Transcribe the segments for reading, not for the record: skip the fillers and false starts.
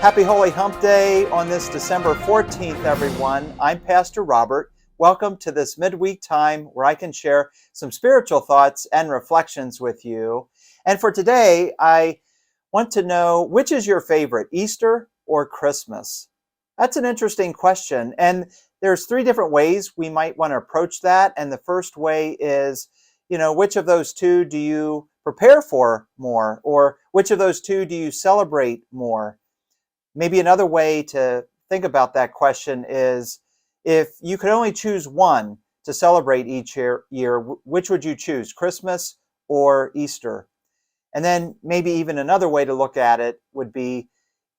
Happy Holy Hump Day on this December 14th, everyone. I'm Pastor Robert. Welcome to this midweek time where I can share some spiritual thoughts and reflections with you. And for today, I want to know, which is your favorite, Easter or Christmas? That's an interesting question. And there's three different ways we might want to approach that. And the first way is, which of those two do you prepare for more? Or which of those two do you celebrate more? Maybe another way to think about that question is, if you could only choose one to celebrate each year, which would you choose, Christmas or Easter? And then maybe even another way to look at it would be,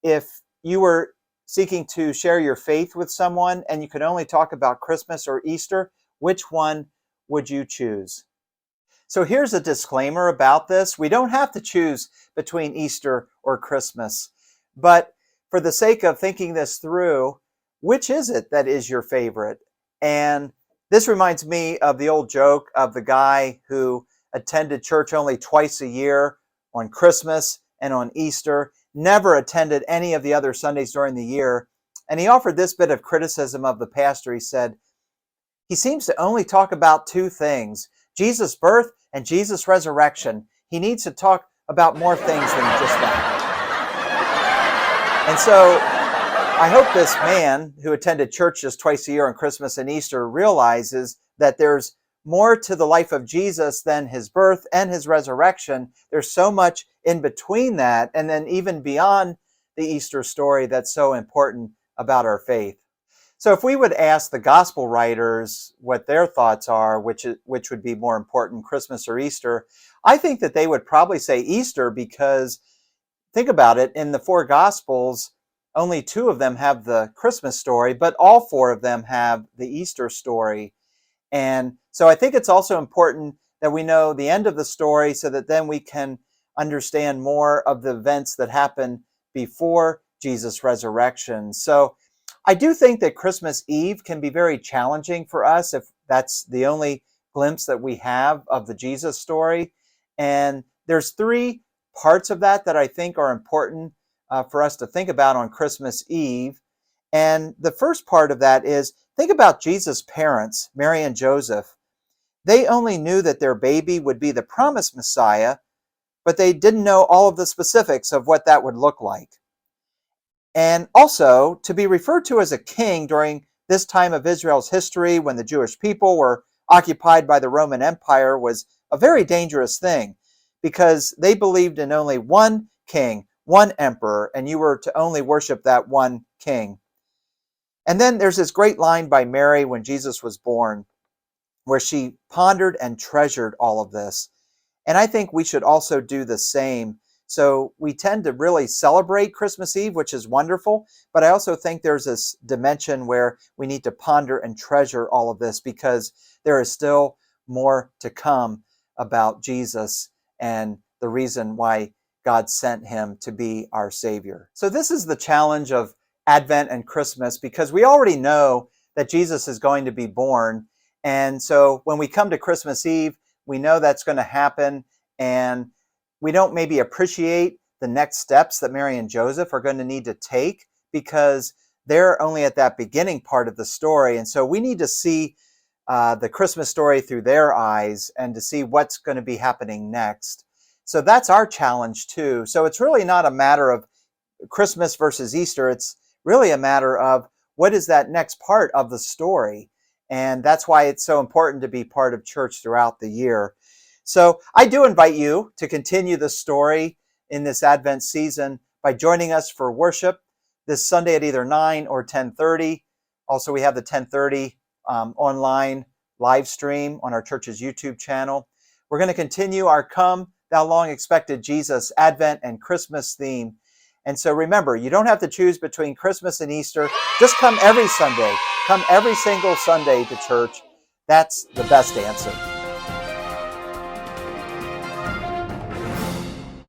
if you were seeking to share your faith with someone and you could only talk about Christmas or Easter, which one would you choose? So here's a disclaimer about this. We don't have to choose between Easter or Christmas, but for the sake of thinking this through, which is it that is your favorite? And this reminds me of the old joke of the guy who attended church only twice a year, on Christmas and on Easter, never attended any of the other Sundays during the year. And he offered this bit of criticism of the pastor. He said, he seems to only talk about two things, Jesus' birth and Jesus' resurrection. He needs to talk about more things than just that. And so I hope this man who attended church just twice a year on Christmas and Easter realizes that there's more to the life of Jesus than his birth and his resurrection. There's so much in between that, and then even beyond the Easter story, that's so important about our faith. So if we would ask the gospel writers what their thoughts are, which would be more important, Christmas or Easter, I think that they would probably say Easter, because think about it, in the four Gospels, only two of them have the Christmas story, but all four of them have the Easter story. And so I think it's also important that we know the end of the story so that then we can understand more of the events that happened before Jesus' resurrection. So I do think that Christmas Eve can be very challenging for us if that's the only glimpse that we have of the Jesus story. And there's three parts of that I think are important for us to think about on Christmas Eve. And the first part of that is, think about Jesus' parents, Mary and Joseph. They only knew that their baby would be the promised Messiah, but they didn't know all of the specifics of what that would look like. And also, to be referred to as a king during this time of Israel's history, when the Jewish people were occupied by the Roman Empire, was a very dangerous thing, because they believed in only one king, one emperor, and you were to only worship that one king. And then there's this great line by Mary when Jesus was born, where she pondered and treasured all of this. And I think we should also do the same. So we tend to really celebrate Christmas Eve, which is wonderful, but I also think there's this dimension where we need to ponder and treasure all of this, because there is still more to come about Jesus and the reason why God sent him to be our Savior. So this is the challenge of Advent and Christmas, because we already know that Jesus is going to be born. And so when we come to Christmas Eve, we know that's going to happen, and we don't maybe appreciate the next steps that Mary and Joseph are going to need to take, because they're only at that beginning part of the story. And so we need to see the Christmas story through their eyes and to see what's going to be happening next. So that's our challenge too. So it's really not a matter of Christmas versus Easter. It's really a matter of, what is that next part of the story? And that's why it's so important to be part of church throughout the year. So I do invite you to continue the story in this Advent season by joining us for worship this Sunday at either 9 or 10:30. Also, we have the 10:30 online live stream on our church's YouTube channel. We're going to continue our Come Thou Long Expected Jesus Advent and Christmas theme. And so remember, you don't have to choose between Christmas and Easter. Just come every Sunday. Come every single Sunday to church. That's the best answer.